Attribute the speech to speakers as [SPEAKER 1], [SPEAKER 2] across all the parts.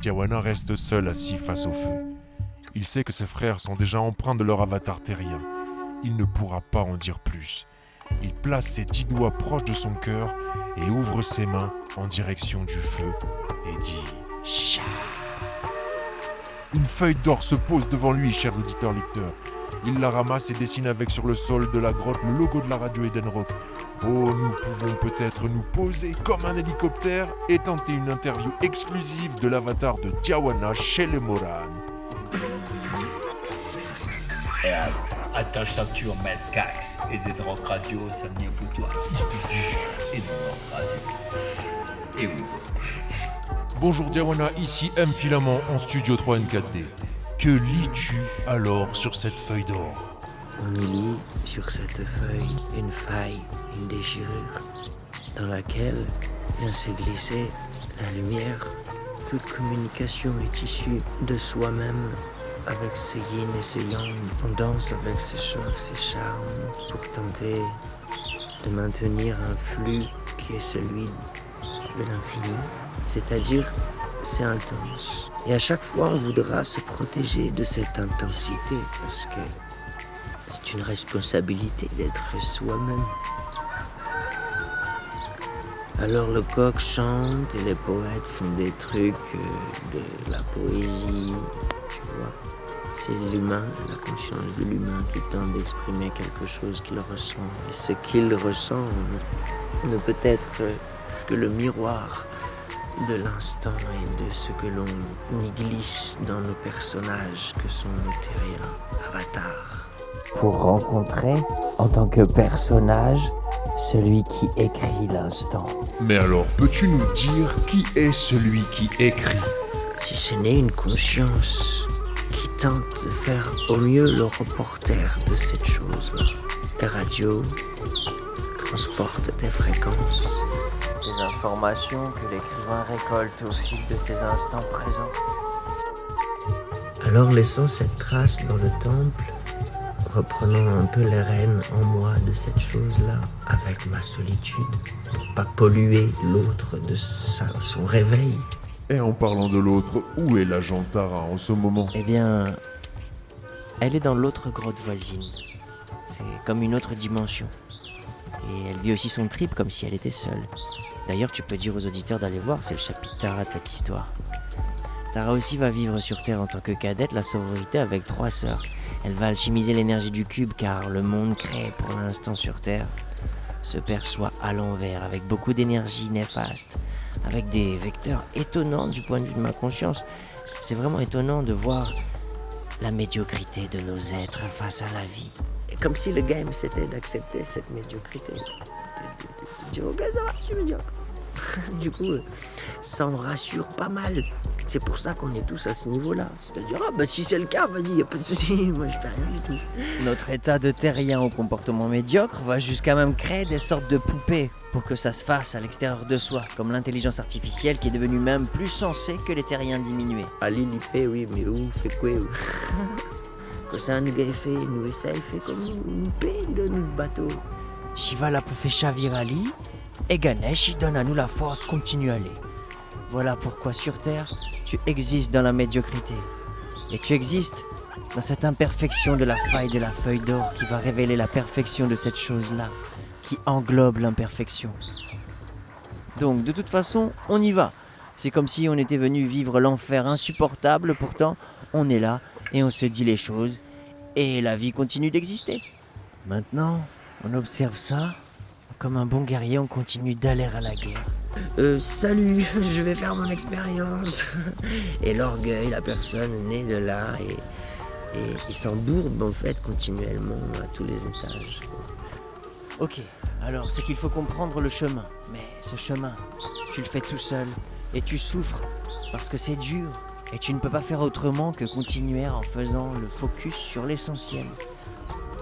[SPEAKER 1] Tiawana reste seul assis face au feu. Il sait que ses frères sont déjà empreints de leur avatar terrien. Il ne pourra pas en dire plus. Il place ses 10 doigts proches de son cœur et ouvre ses mains en direction du feu et dit « Cha ». Une feuille d'or se pose devant lui, chers auditeurs-lecteurs. Il la ramasse et dessine avec sur le sol de la grotte le logo de la radio Eden Rock. Oh, nous pouvons peut-être nous poser comme un hélicoptère et tenter une interview exclusive de l'avatar de Tiawana chez les Moran.
[SPEAKER 2] Et attache ceinture, Mad Cax. Eden Rock Radio, ça vient pour toi. Eden Rock Radio. Et oui.
[SPEAKER 1] Bonjour Tiawana, ici M Filament en studio 3N4D. Que lis-tu alors sur cette feuille d'or ?
[SPEAKER 3] On y lit sur cette feuille une faille, une déchirure, dans laquelle vient se glisser la lumière. Toute communication est issue de soi-même, avec ce yin et ce yang. On danse avec ses chocs, ses charmes, pour tenter de maintenir un flux qui est celui de l'infini. C'est-à-dire, c'est intense. Et à chaque fois, on voudra se protéger de cette intensité, parce que c'est une responsabilité d'être soi-même. Alors le coq chante et les poètes font des trucs de la poésie, tu vois. C'est l'humain, la conscience de l'humain qui tente d'exprimer quelque chose qu'il ressent. Et ce qu'il ressent ne peut être que le miroir de l'instant et de ce que l'on y glisse dans nos personnages que sont nos terriens avatars.
[SPEAKER 4] Pour rencontrer, en tant que personnage, celui qui écrit l'instant.
[SPEAKER 1] Mais alors, peux-tu nous dire qui est celui qui écrit ?
[SPEAKER 3] Si ce n'est une conscience qui tente de faire au mieux le reporter de cette chose-là. Les radios transportent des fréquences.
[SPEAKER 4] Des informations que l'écrivain récolte au fil de ses instants présents.
[SPEAKER 3] Alors laissant cette trace dans le temple, reprenant un peu les rênes en moi de cette chose-là, avec ma solitude, pour pas polluer l'autre de son réveil.
[SPEAKER 1] Et en parlant de l'autre, où est l'agent Tara en ce moment ?
[SPEAKER 4] Eh bien, elle est dans l'autre grotte voisine. C'est comme une autre dimension. Et elle vit aussi son trip comme si elle était seule. D'ailleurs, tu peux dire aux auditeurs d'aller voir, c'est le chapitre Tara de cette histoire. Tara aussi va vivre sur Terre en tant que cadette, la sororité avec 3 sœurs. Elle va alchimiser l'énergie du cube car le monde créé pour l'instant sur Terre se perçoit à l'envers avec beaucoup d'énergie néfaste, avec des vecteurs étonnants du point de vue de ma conscience. C'est vraiment étonnant de voir la médiocrité de nos êtres face à la vie.
[SPEAKER 3] Et comme si le game c'était d'accepter cette médiocrité. De dire ok ça va, je suis médiocre. Du coup, ça me rassure pas mal. C'est pour ça qu'on est tous à ce niveau-là. C'est-à-dire, si c'est le cas, vas-y, y a pas de souci, moi je fais rien du tout.
[SPEAKER 4] Notre état de terrien au comportement médiocre va jusqu'à même créer des sortes de poupées pour que ça se fasse à l'extérieur de soi, comme l'intelligence artificielle qui est devenue même plus sensée que les terriens diminués.
[SPEAKER 3] Ali il fait, oui, mais où fait quoi où? Quand ça nous a fait, nous essaye, fait comme une paix de notre bateau.
[SPEAKER 4] Shiva l'a poufé Chavirali, et Ganesh il donne à nous la force continue à aller. Voilà pourquoi sur Terre, tu existes dans la médiocrité. Et tu existes dans cette imperfection de la faille de la feuille d'or qui va révéler la perfection de cette chose-là, qui englobe l'imperfection. Donc de toute façon, on y va. C'est comme si on était venu vivre l'enfer insupportable, pourtant on est là et on se dit les choses et la vie continue d'exister. Maintenant, on observe ça, comme un bon guerrier, on continue d'aller à la guerre.
[SPEAKER 3] Salut, je vais faire mon expérience. Et l'orgueil, la personne naît de là et il s'embourbe en fait continuellement à tous les étages.
[SPEAKER 4] Ok, alors c'est qu'il faut comprendre le chemin. Mais ce chemin, tu le fais tout seul et tu souffres parce que c'est dur. Et tu ne peux pas faire autrement que continuer en faisant le focus sur l'essentiel.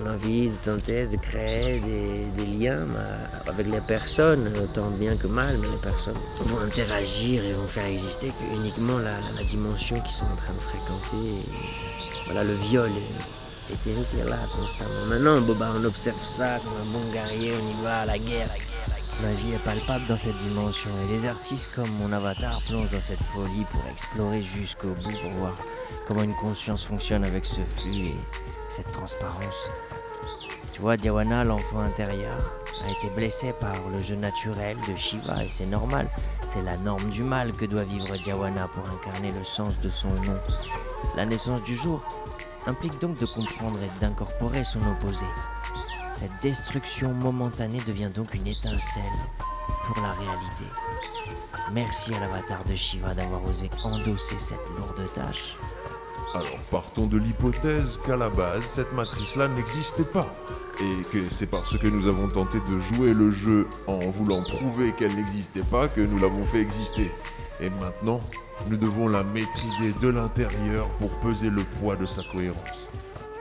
[SPEAKER 3] L'envie de tenter de créer des liens avec les personnes, autant bien que mal, mais les personnes vont interagir et vont faire exister que uniquement la dimension qu'ils sont en train de fréquenter. Et voilà, le viol est terrible là constamment. Maintenant, on observe ça comme un bon guerrier, on y va à la guerre,
[SPEAKER 4] magie est palpable dans cette dimension et les artistes comme mon avatar plongent dans cette folie pour explorer jusqu'au bout, pour voir comment une conscience fonctionne avec ce flux et cette transparence. Tu vois, Dhyavana, l'enfant intérieur, a été blessé par le jeu naturel de Shiva et c'est normal. C'est la norme du mal que doit vivre Dhyavana pour incarner le sens de son nom. La naissance du jour implique donc de comprendre et d'incorporer son opposé. Cette destruction momentanée devient donc une étincelle pour la réalité. Merci à l'avatar de Shiva d'avoir osé endosser cette lourde tâche.
[SPEAKER 1] Alors partons de l'hypothèse qu'à la base, cette matrice-là n'existait pas. Et que c'est parce que nous avons tenté de jouer le jeu en voulant prouver qu'elle n'existait pas que nous l'avons fait exister. Et maintenant, nous devons la maîtriser de l'intérieur pour peser le poids de sa cohérence.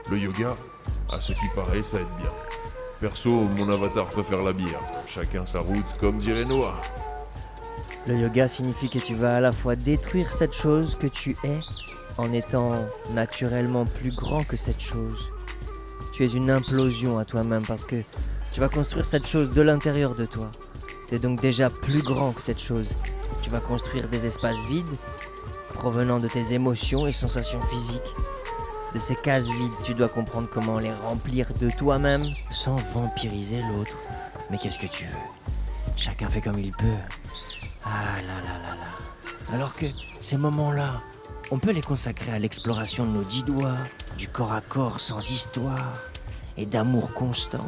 [SPEAKER 1] Le yoga, à ce qui paraît, ça aide bien. Perso, mon avatar préfère la bière. Chacun sa route, comme dirait Noah.
[SPEAKER 4] Le yoga signifie que tu vas à la fois détruire cette chose que tu es en étant naturellement plus grand que cette chose. Tu es une implosion à toi-même parce que tu vas construire cette chose de l'intérieur de toi. Tu es donc déjà plus grand que cette chose. Tu vas construire des espaces vides provenant de tes émotions et sensations physiques. De ces cases vides, tu dois comprendre comment les remplir de toi-même sans vampiriser l'autre. Mais qu'est-ce que tu veux? Chacun fait comme il peut. Ah là là là là. Alors que ces moments-là, on peut les consacrer à l'exploration de nos 10 doigts, du corps à corps sans histoire et d'amour constant.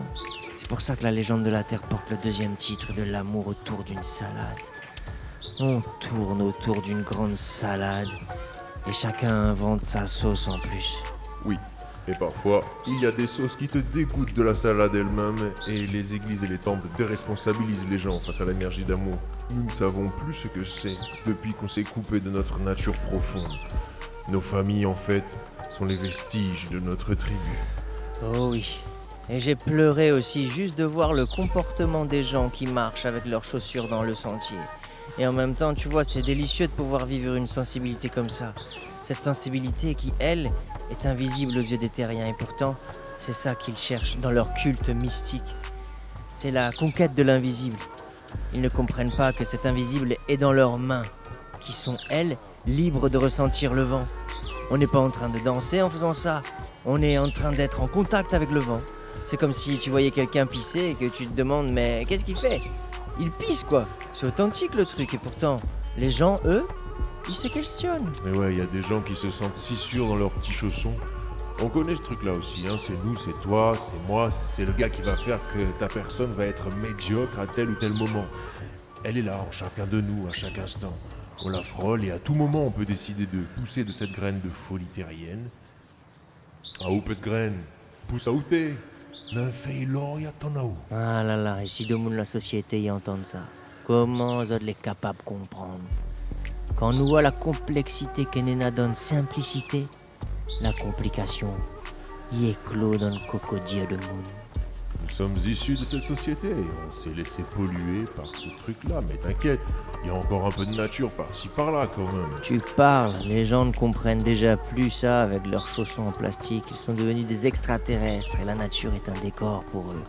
[SPEAKER 4] C'est pour ça que la légende de la Terre porte le 2e titre de l'amour autour d'une salade. On tourne autour d'une grande salade et chacun invente sa sauce en plus.
[SPEAKER 1] Oui, et parfois, il y a des sauces qui te dégoûtent de la salade elle-même et les églises et les temples déresponsabilisent les gens face à l'énergie d'amour. Nous ne savons plus ce que c'est depuis qu'on s'est coupé de notre nature profonde. Nos familles, en fait, sont les vestiges de notre tribu.
[SPEAKER 4] Oh oui, et j'ai pleuré aussi juste de voir le comportement des gens qui marchent avec leurs chaussures dans le sentier. Et en même temps, tu vois, c'est délicieux de pouvoir vivre une sensibilité comme ça. Cette sensibilité qui, elle, est invisible aux yeux des terriens. Et pourtant, c'est ça qu'ils cherchent dans leur culte mystique. C'est la conquête de l'invisible. Ils ne comprennent pas que cet invisible est dans leurs mains, qui sont, elles, libres de ressentir le vent. On n'est pas en train de danser en faisant ça. On est en train d'être en contact avec le vent. C'est comme si tu voyais quelqu'un pisser et que tu te demandes « Mais qu'est-ce qu'il fait ?» Il pisse quoi. C'est authentique le truc et pourtant, les gens, eux, ils se questionnent.
[SPEAKER 1] Mais ouais, il y a des gens qui se sentent si sûrs dans leurs petits chaussons. On connaît ce truc-là aussi, hein. C'est nous, c'est toi, c'est moi, c'est le gars qui va faire que ta personne va être médiocre à tel ou tel moment. Elle est là, en chacun de nous, à chaque instant. On la frôle et à tout moment, on peut décider de pousser de cette graine de folie terrienne. Ah, où peut ce graine? Pousse à où t'es?
[SPEAKER 4] Ah là là, et si de monde la société y entend ça, comment vous êtes les capables de comprendre? Quand nous voit la complexité qu'est dans la simplicité, la complication y éclot dans le cocodier de monde.
[SPEAKER 1] Nous sommes issus de cette société et on s'est laissé polluer par ce truc-là, mais t'inquiète, il y a encore un peu de nature par-ci par-là quand même.
[SPEAKER 4] Tu parles, les gens ne comprennent déjà plus ça avec leurs chaussons en plastique. Ils sont devenus des extraterrestres et la nature est un décor pour eux.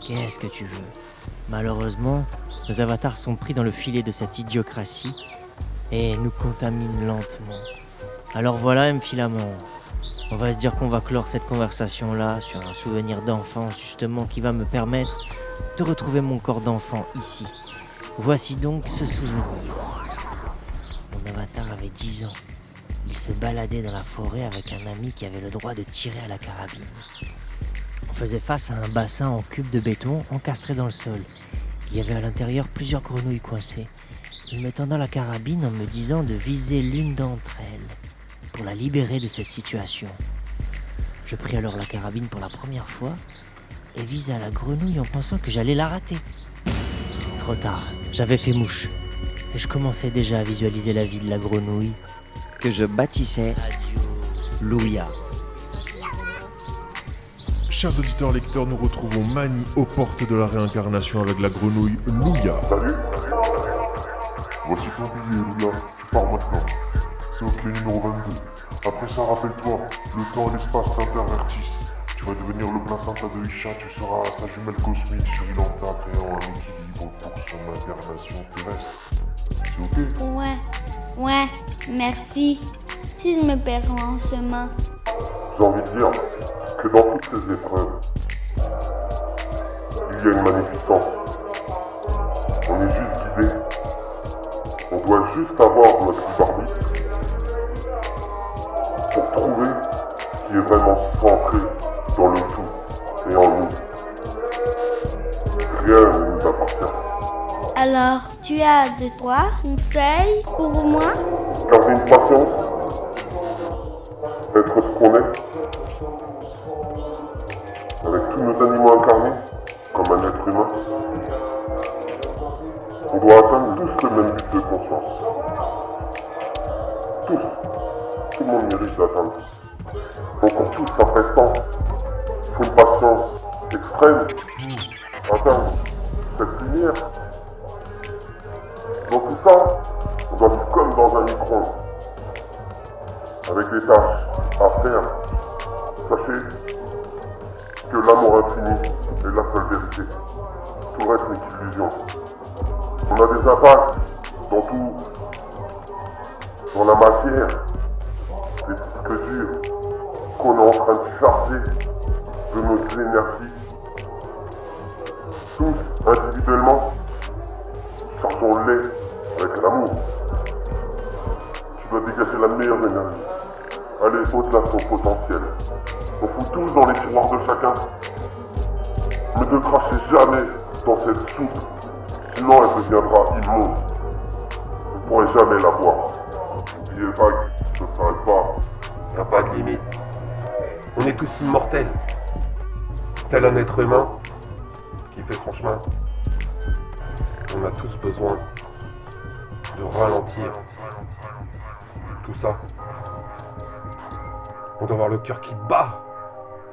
[SPEAKER 4] Qu'est-ce que tu veux? Malheureusement, nos avatars sont pris dans le filet de cette idiocratie et nous contaminent lentement. Alors voilà, Mphilamon, on va se dire qu'on va clore cette conversation-là sur un souvenir d'enfance justement qui va me permettre de retrouver mon corps d'enfant ici. Voici donc ce souvenir. Mon avatar avait 10 ans. Il se baladait dans la forêt avec un ami qui avait le droit de tirer à la carabine. On faisait face à un bassin en cube de béton encastré dans le sol. Il y avait à l'intérieur plusieurs grenouilles coincées. Il me tendait la carabine en me disant de viser l'une d'entre elles pour la libérer de cette situation. Je pris alors la carabine pour la première fois et visai la grenouille en pensant que j'allais la rater. Trop tard, j'avais fait mouche et je commençais déjà à visualiser la vie de la grenouille que je baptissais Louia.
[SPEAKER 1] Chers auditeurs lecteurs, nous retrouvons Mani aux portes de la réincarnation avec la grenouille Louia.
[SPEAKER 5] Salut. Voici ton billet, Louia. Tu pars maintenant. C'est ok, numéro 22. Après ça, rappelle-toi, le temps et l'espace s'intervertissent. Tu vas devenir le placenta de Isha, tu seras sa jumelle cosmique sur Ilanta, créant un équilibre pour reste. C'est ok?
[SPEAKER 6] Ouais, merci. Si je me perds en chemin.
[SPEAKER 5] J'ai envie de dire que dans toutes ces épreuves, il y a une magnificence. On est juste guidé. On doit juste avoir notre libre arbitre pour trouver ce qui est vraiment centré dans le tout et en nous. Rien ne nous appartient.
[SPEAKER 6] Alors, tu as de quoi conseils pour moi?
[SPEAKER 5] Garder une patience, être ce qu'on est, avec tous nos animaux incarnés, comme un être humain. On doit atteindre tous le même but de conscience. Tous. Tout le monde mérite d'atteindre. Donc pour tous, ça fait temps. Il faut une patience extrême. Atteindre cette lumière. Dans tout ça, on doit vivre comme dans un micro-ondes. Avec des tâches à faire. Sachez que l'amour infini est la seule vérité. Tout le reste n'est qu'illusion. On a des impacts dans tout, dans la matière, des disques durs qu'on est en train de charger de notre énergie. Tous, individuellement, chargeons-les avec l'amour. Tu dois dégager la meilleure énergie, aller au-delà de ton potentiel. On fout tous dans les tiroirs de chacun, mais ne crachez jamais dans cette soupe. Sinon, elle deviendra immonde. Vous ne pourrez jamais la boire. N'oubliez pas que ça ne s'arrête pas.
[SPEAKER 7] Il n'y a pas de limite. On est tous immortels. Tel un être humain qui fait son chemin. On a tous besoin de ralentir tout ça. On doit avoir le cœur qui bat,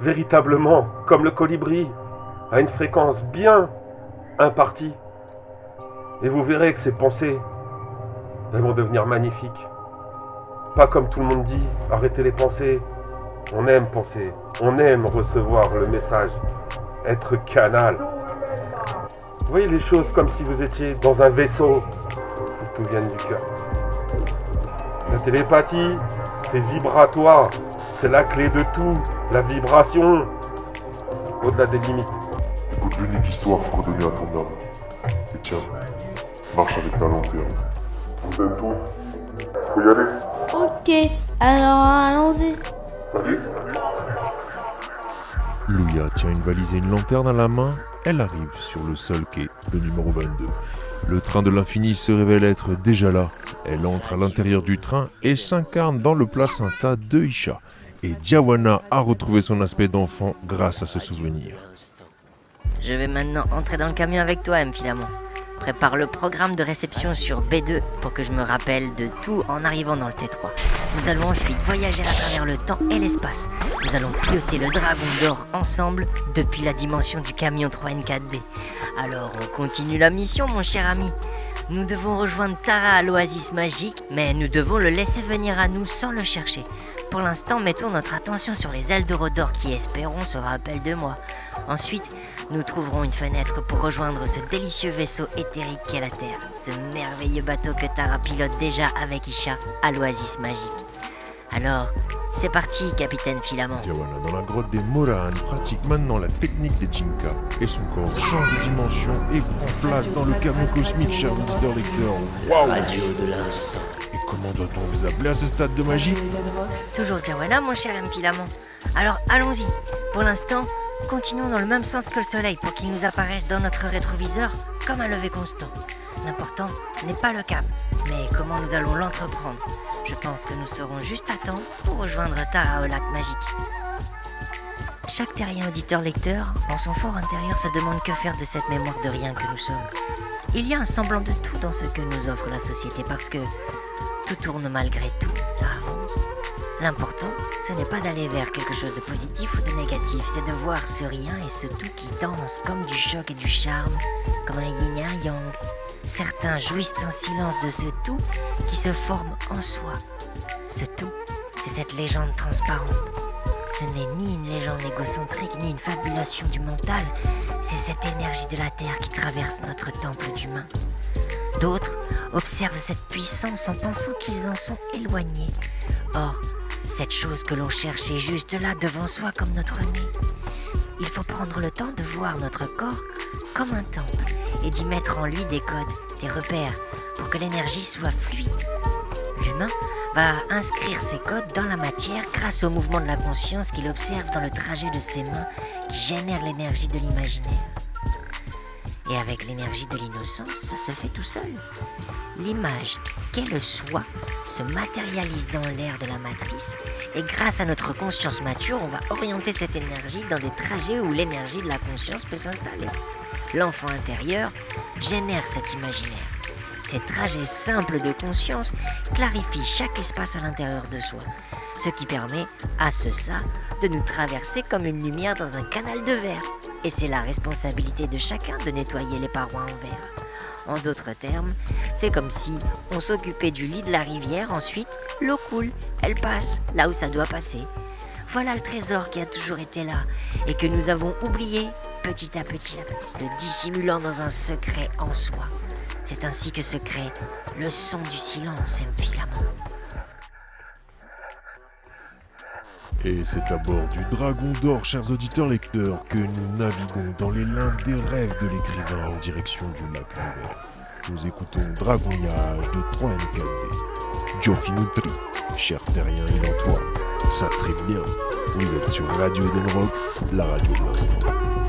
[SPEAKER 7] véritablement, comme le colibri, à une fréquence bien impartie. Et vous verrez que ces pensées, elles vont devenir magnifiques. Pas comme tout le monde dit, arrêtez les pensées. On aime penser, on aime recevoir le message, être canal. Vous voyez les choses comme si vous étiez dans un vaisseau où tout vient du cœur. La télépathie, c'est vibratoire, c'est la clé de tout, la vibration, au-delà des limites.
[SPEAKER 5] Écoute l'unique histoire redonnée à ton âme. Et tiens, marche avec ta lanterne. On t'aime tous. Faut y aller.
[SPEAKER 6] Ok, alors allons-y.
[SPEAKER 5] Salut.
[SPEAKER 1] Louia tient une valise et une lanterne à la main. Elle arrive sur le seul quai, le numéro 22. Le train de l'infini se révèle être déjà là. Elle entre à l'intérieur du train et s'incarne dans le placenta de Isha. Et Diawana a retrouvé son aspect d'enfant grâce à ce souvenir.
[SPEAKER 4] Je vais maintenant entrer dans le camion avec toi, M. Philamon. Prépare le programme de réception sur B2 pour que je me rappelle de tout en arrivant dans le T3. Nous allons ensuite voyager à travers le temps et l'espace. Nous allons piloter le Dragon d'Or ensemble depuis la dimension du camion 3N4D. Alors on continue la mission, mon cher ami. Nous devons rejoindre Tara à l'oasis magique, mais nous devons le laisser venir à nous sans le chercher. Pour l'instant, mettons notre attention sur les Eldorado qui, espérons, se rappellent de moi. Ensuite, nous trouverons une fenêtre pour rejoindre ce délicieux vaisseau éthérique qu'est la Terre, ce merveilleux bateau que Tara pilote déjà avec Isha à l'oasis magique. Alors, c'est parti, capitaine Philamon.
[SPEAKER 1] Diawana, dans la grotte des Morahan, pratique maintenant la technique des Jinka et son corps change de dimension et prend place dans le camion cosmique, cher auditeur lecteur. Waouh!
[SPEAKER 3] Radio de l'instant.
[SPEAKER 1] Et comment doit-on vous appeler à ce stade de magie?
[SPEAKER 4] Toujours Diawana, mon cher M. Philamon. Alors, allons-y. Pour l'instant, continuons dans le même sens que le soleil pour qu'il nous apparaisse dans notre rétroviseur comme un lever constant. L'important n'est pas le cap, mais comment nous allons l'entreprendre. Je pense que nous serons juste à temps pour rejoindre Tara au lac magique. Chaque terrien auditeur-lecteur, en son fort intérieur, se demande que faire de cette mémoire de rien que nous sommes. Il y a un semblant de tout dans ce que nous offre la société parce que tout tourne malgré tout, ça avance. L'important, ce n'est pas d'aller vers quelque chose de positif ou de négatif, c'est de voir ce rien et ce tout qui danse comme du choc et du charme, comme un yin et un yang. Certains jouissent en silence de ce tout qui se forme en soi. Ce tout, c'est cette légende transparente. Ce n'est ni une légende égocentrique, ni une fabulation du mental, c'est cette énergie de la Terre qui traverse notre temple d'humain.
[SPEAKER 8] D'autres observent cette puissance en pensant qu'ils en sont éloignés. Or, cette chose que l'on cherche est juste là devant soi comme notre nez. Il faut prendre le temps de voir notre corps comme un temple et d'y mettre en lui des codes, des repères, pour que l'énergie soit fluide. L'humain va inscrire ces codes dans la matière grâce au mouvement de la conscience qu'il observe dans le trajet de ses mains qui génère l'énergie de l'imaginaire. Et avec l'énergie de l'innocence, ça se fait tout seul. L'image qu'est le soi se matérialise dans l'air de la matrice et grâce à notre conscience mature, on va orienter cette énergie dans des trajets où l'énergie de la conscience peut s'installer. L'enfant intérieur génère cet imaginaire. Ces trajets simples de conscience clarifient chaque espace à l'intérieur de soi, ce qui permet à ce ça de nous traverser comme une lumière dans un canal de verre. Et c'est la responsabilité de chacun de nettoyer les parois en verre. En d'autres termes, c'est comme si on s'occupait du lit de la rivière, ensuite l'eau coule, elle passe là où ça doit passer. Voilà le trésor qui a toujours été là et que nous avons oublié petit à petit, le dissimulant dans un secret en soi. C'est ainsi que se crée le son du silence, Filament.
[SPEAKER 1] Et c'est à bord du Dragon d'Or, chers auditeurs lecteurs, que nous naviguons dans les limbes des rêves de l'écrivain en direction du lac Nuvert. Nous écoutons Dragonniage de 3NKD. Geoffrey Nutri, cher terrien et Antoine, ça très bien. Vous êtes sur Radio Eden Rock, la radio de l'instant.